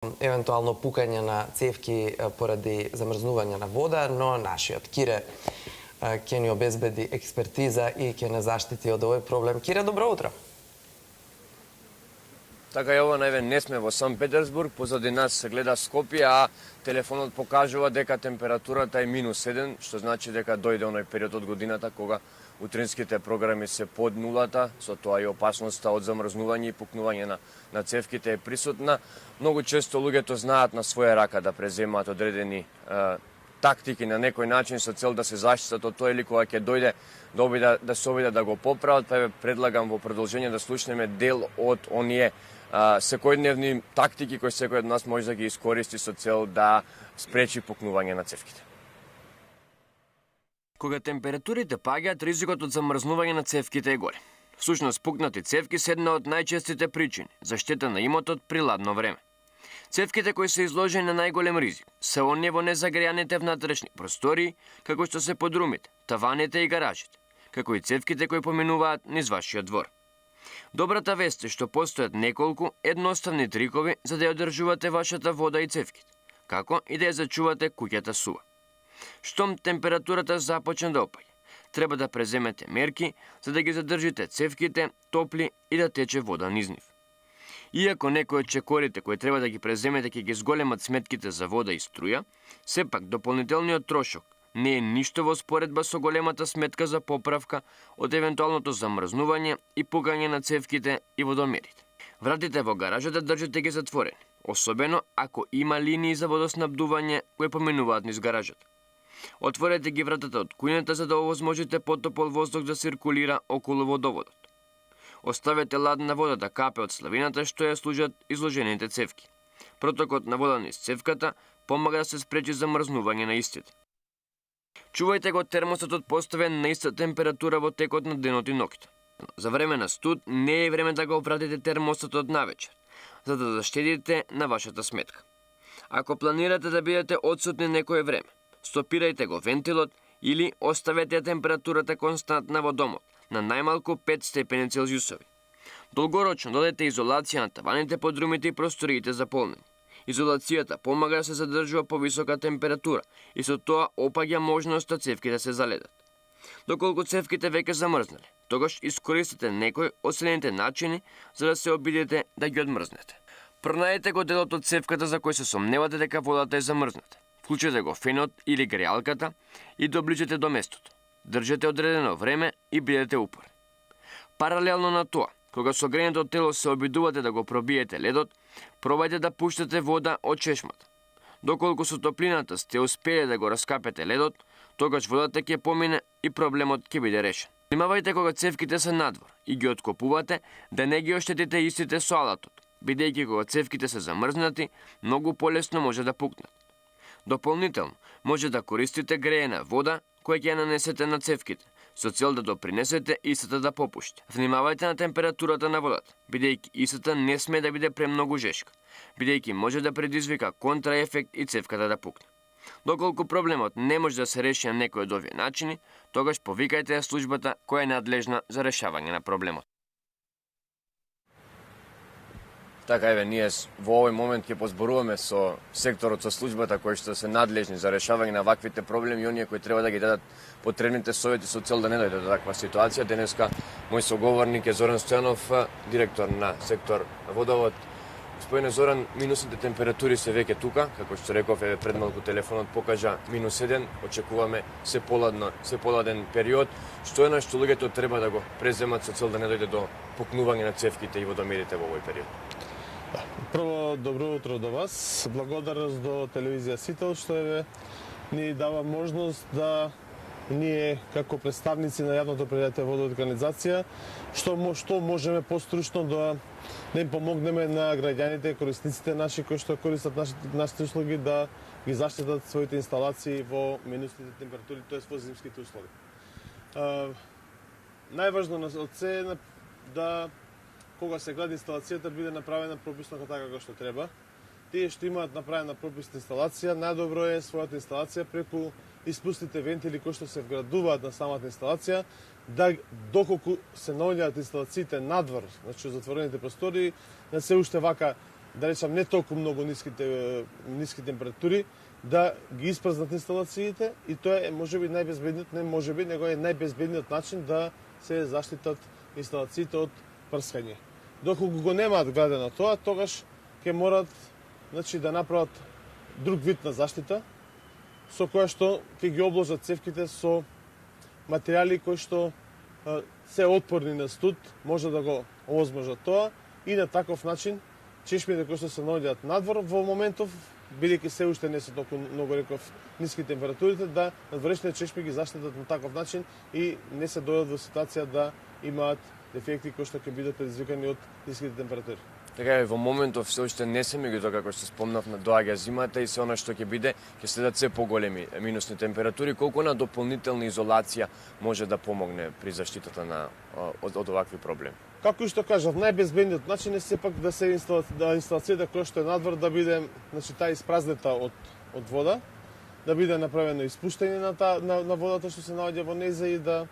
евентуално пукање на цевки поради замрзнување на вода, но нашиот Кире ќе ни обезбеди експертиза и ќе не заштити од овој проблем. Кире, добро утро. Така е, ова најве не сме во Сан Петерсбург, позади нас се гледа Скопје, а телефонот покажува дека температурата е -1, што значи дека дојде оној период од годината кога утринските програми се под нулата, со тоа и опасноста од замрзнување и пукнување на цевките е присутна. Многу често луѓето знаат на своја рака да преземаат одредени тактики на некој начин со цел да се заштитат од тоа или кога ќе дојде да се обидат да го поправат, па предлагам во продолжение да слушнеме дел од оние секојдневни тактики кои секој од нас може да ги искористи со цел да спречи пукнување на цевките. Кога температурите паѓаат, ризикот од замрзнување на цевките е голем. Всушност, пукнати цевки се една од најчестите причини за штета на имотот при ладно време. Цевките кои се изложени на најголем ризик се оние во незагрејаните внатрешни простории, како што се подрумите, таваните и гаражите, како и цевките кои поминуваат низ вашиот двор. Добрата вест е што постојат неколку едноставни трикови за да ја одржувате вашата вода и цевките, како и да ја зачувате куќата сува. Штом температурата започне да опаѓа, треба да преземете мерки за да ги задржите цевките топли и да тече вода низ нив. Иако некои од чекорите кои треба да ги преземете ќе ги зголемат сметките за вода и струја, сепак дополнителниот трошок не е ништо во споредба со големата сметка за поправка од евентуалното замрзнување и пукање на цевките и водомерите. Вратите во гаражата држите ги затворени, особено ако има линии за водоснабдување кои поминуваат низ гаражата. Отворете ги вратата од кујната за да овозможите потопол воздух да циркулира околу водоводот. Оставете ладна вода да капе од славината што ја служат изложените цевки. Протокот на вода низ цевката помага да се спречи замрзнување на истите. Чувајте го термостатот поставен на иста температура во текот на денот и ноќта. За време на студ не е време да го вратите термостатот навечер, за да заштедите на вашата сметка. Ако планирате да бидете одсутни некое време, стопирајте го вентилот или оставете ја температурата константна во домот на најмалку 5 степени Целзиусови. Долгорочно додете изолација на таваните, подрумите и просториите за полнење. Изолацијата помага да се задржува повисока температура и со тоа опаѓа можноста цевките да се заледат. Доколку цевките веќе замрзнале, тогаш искористете некој од следните начини за да се обидете да ги одмрзнете. Пронајдете го делот од цевката за кој се сомневате дека водата е замрзната. Вклучете го фенот или грејалката и доближете до местото. Држете одредено време и бидете упорни. Паралелно на тоа, кога со грејното тело се обидувате да го пробиете ледот, пробајте да пуштате вода од чешмата. Доколку со топлината сте успеле да го раскапете ледот, тогаш водата ќе помине и проблемот ќе биде решен. Внимавајте кога цевките се надвор и ги откопувате да не ги оштетите истите со алатот, бидејќи кога цевките се замрзнати, многу полесно може да пукнат. Дополнително, може да користите греена вода која ќе ја нанесете на цевките, со цел да допринесете истата да попушти. Внимавајте на температурата на водата, бидејќи истата не сме да биде премногу жешка, бидејќи може да предизвика контраефект и цевката да пукне. Доколку проблемот не може да се реши на некој од овие начини, тогаш повикајте ја службата која е надлежна за решавање на проблемот. Така еве, ние во овој момент ќе позборуваме со секторот, со службата кои што се надлежни за решавање на ваквите проблеми и оние кои треба да ги дадат потребните совети со цел да не дојде до таква ситуација. Денеска мој соговорник е Зоран Стојанов, директор на сектор Водовод. Господине Зоран, минусните температури се веќе тука, како што реков, еве пред малку телефонот покажа -1, очекуваме се поладен период. Што е што луѓето треба да го преземат со цел да не дојде до пукнување на цевките и водомерите во овој период? Прво, добро утро до вас. Благодарност до телевизија Сител што ни дава можност да ние како представници на јавното предпријатие Водовод и канализација што можеме постручно да им помогнеме на граѓаните, корисниците наши кои што користат нашите услуги да ги заштитат своите инсталации во минусните температури, тоест во зимските услови. Најважно од се е да кога се гледа инсталацијата биде направена прописно така како што треба. Тие што имаат направена прописна инсталација, најдобро е својата инсталација преку испустите вентили кои што се вградуваат на самата инсталација, да доколку се наоѓаат инсталациите надвор, значи затворените простори, не се уште вака да речам не толку многу ниски температури, да ги испразнат инсталациите и тоа е можеби најбезбедниот, не можеби, него е најбезбедниот начин да се заштитат инсталациите од прскање. Доколку го немаат градено тоа, тогаш ќе морат да направат друг вид на заштита, со која што ќе ги обложат цевките со материјали кои што се отпорни на студ, може да го овозможат тоа и на таков начин чешмите кои што се наоѓаат надвор во моментов, бидејќи се уште не се толку многу реков ниски температурите, да надворешните чешми ги заштитат на таков начин и не се дојдат во ситуација да имаат дефекти кои што ќе бидат предизвикани од ниските температури. Така е, во моментов се уште не се меѓу како што спомнавме, доаѓа зимата и се она што ќе биде, ќе следат се поголеми минусни температури, колку на дополнителна изолација може да помогне при заштитата од овакви проблеми. Како и што кажав, најбезбедниот начин е сепак да се инсталацијата која што е надвор да биде, таа испразнета од вода, да биде направено испуштање на водата што се наоѓа во нејза и да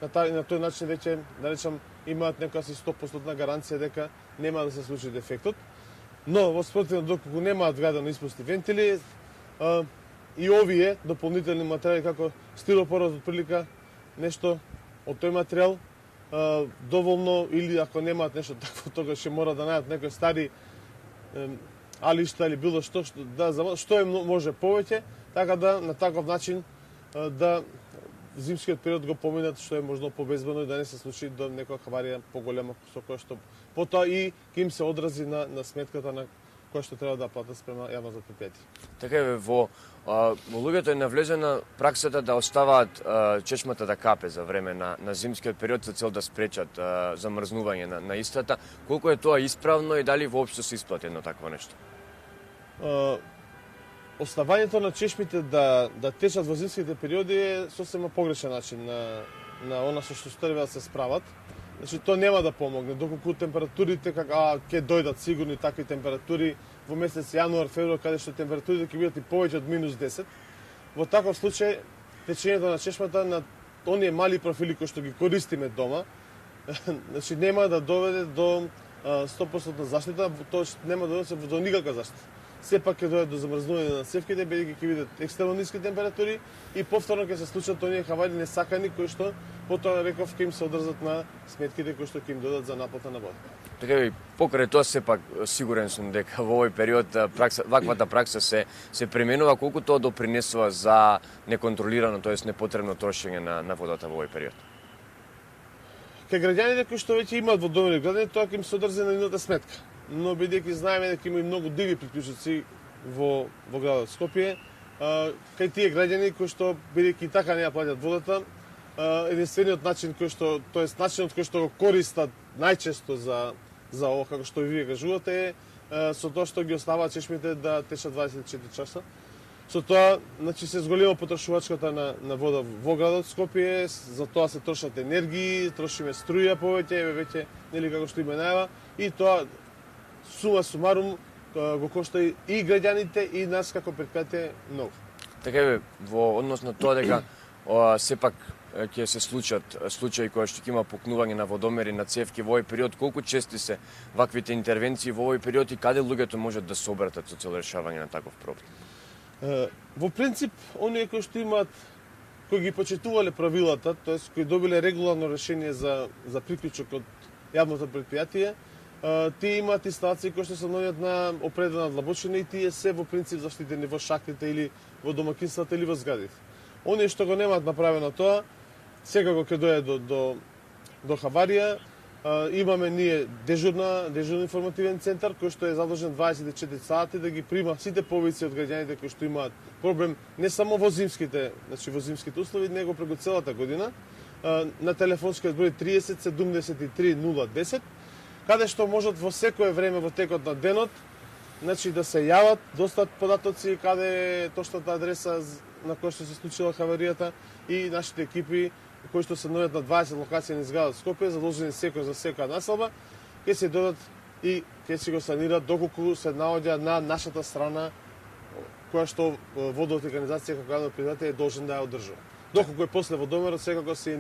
на тој начин веќе, да речам, имаат некоја си 100% гаранција дека нема да се случи дефектот. Но во спротивно, доколку немаат вградено испусти вентили, и овие дополнителни материјали како стилопорот од прилика нешто од тој материјал доволно, или ако немаат нешто такво, тогаш ќе мора да најдат некои стари алишта или било што е може повеќе, така да на таков начин да зимскиот период го поминат што е можно побезбедно и да не се случи до некоја хаварија поголема со која што потоа и ќе им се одрази на сметката на која што треба да платат спрема јавното предпријатие. Така е, во луѓето е навлезена праксата да оставаат чешмата да капе за време на зимскиот период за цел да спречат замрзнување на истата. Колку е тоа исправно и дали воопшто се исплати едно такво нешто? Оставањето на чешмите да течат во зимските периоди е сосема погрешен начин на она со што треба да се справат. Значи, тоа нема да помогне, доколку температурите ќе дојдат сигурни такви температури во месец јануар, февруар, каде што температурите ќе бидат и повеќе од -10. Во таков случај, течењето на чешмата на оние мали профили кои што ги користиме дома, значи нема да доведе до 100% заштита, тоа нема да доведе до никаква заштита. Сепак ќе дојде до замрзнување на цевките, бидејќи ќе бидат екстремно ниски температури и повторно ќе се случат оние хавари несакани кои што потоа реков ќе им се одрзат на сметките кои што ќе им додат за наплата на вода. Така и покрај тоа сепак сигурен сум дека во овој период ваквата пракса се применува, колку тоа допринесува за неконтролирано, тоест непотребно трошење на водата во овој период. Кај граѓаните кои што веќе имаат водомери градени, тоа ќе им се одрзи на нивната сметка. Но бидејќи знаеме дека има и многу диви приклучоци во градот Скопје, кај тие граѓани кои што бидејќи и така не ја плаќаат водата, единствениот начин кој што, тоест начинот кој што го користат најчесто за ова како што вие кажувате е со тоа што ги оставаат чешмите да течат 24 часа. Со тоа, значи, се зголема потрошувачката на вода во градот Скопје, за тоа се трошат енергии, трошиме струја повеќе, веќе нели како што има најава, и тоа сума сумарум го кошта и граѓаните и нас како предпријатие многу. Така е, во однос на тоа дека сепак ќе се случат случаи кои што ќе има пукнување на водомери на цевки во овој период, колку чести се ваквите интервенции во овој период и каде луѓето можат да се обратат со цел решавање на таков проблем? Во принцип, оние кои што имаат, кои ги почитувале правилата, тоест кои добиле регуларно решение за приклучок од јавното предпријатие, тие имаат инсталации кои што се наоѓаат на определена длабочина и тие се во принцип заштитени во шахтите или во домакинствата или во зградите. Оние што го немаат направено тоа, секако ќе дојде до хаварија. Имаме ние дежурен информативен центар кој што е задолжен 24 сати да ги прима сите повици од граѓаните кои што имаат проблем не само во зимските услови, него преку целата година, на телефонскиот број 30 73 010, каде што можат во секое време во текот на денот, значи да се јават, достат податоци каде е точната адреса на која што се случила хаваријата и нашите екипи кои што се наоѓаат на 20 локации низ градот Скопје, задолжени секој за секоја населба, ќе се додат и ќе се го санират доколку се наоѓа на нашата страна која што водната организација како јавно предпријатие е должен да ја одржува. Доколку е после водомерот, секако се е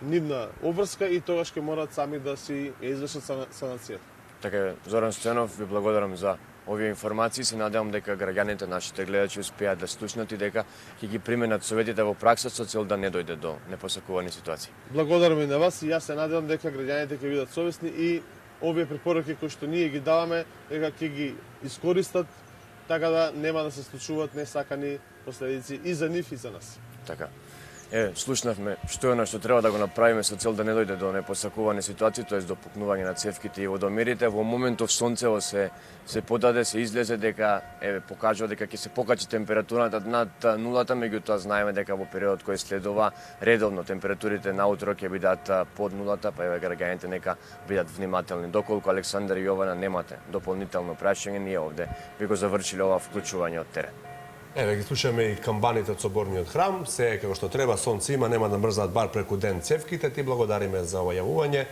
нивна обврска и тогаш ќе морат сами да си ја извршат санацијата. Така, Зоран Стојанов, ви благодарам за овие информации. Се надевам дека граѓаните, нашите гледачи, успеат да слушнат и дека ќе ги применат советите во пракса со цел да не дојде до непосакувани ситуации. Благодарам и на вас и јас се надевам дека граѓаните ќе бидат совесни и овие препораки кои што ние ги даваме, дека ќе ги искористат така да нема да се случуваат несакани последици и за нив и за нас. Така. Слушнавме што е она што треба да го направиме со цел да не дојде до непосакувани ситуации, тоа е до пукнување на цевките и водомерите. Во моментов сонцево се подаде, се излезе дека покажува дека ќе се покачи температурата над нулата, меѓутоа знаеме дека во периодот кој следува редовно температурите наутро ќе бидат под нулата, па граѓаните нека бидат внимателни. Доколку Александар и Јована немате дополнително прашање, ние овде би го завршиле ова вклучување од терен. Еве ги слушаме и камбаните од соборниот храм, се како што треба, сонце има, нема да мрзат бар преку ден цевките. Ти благодариме за ова јавување.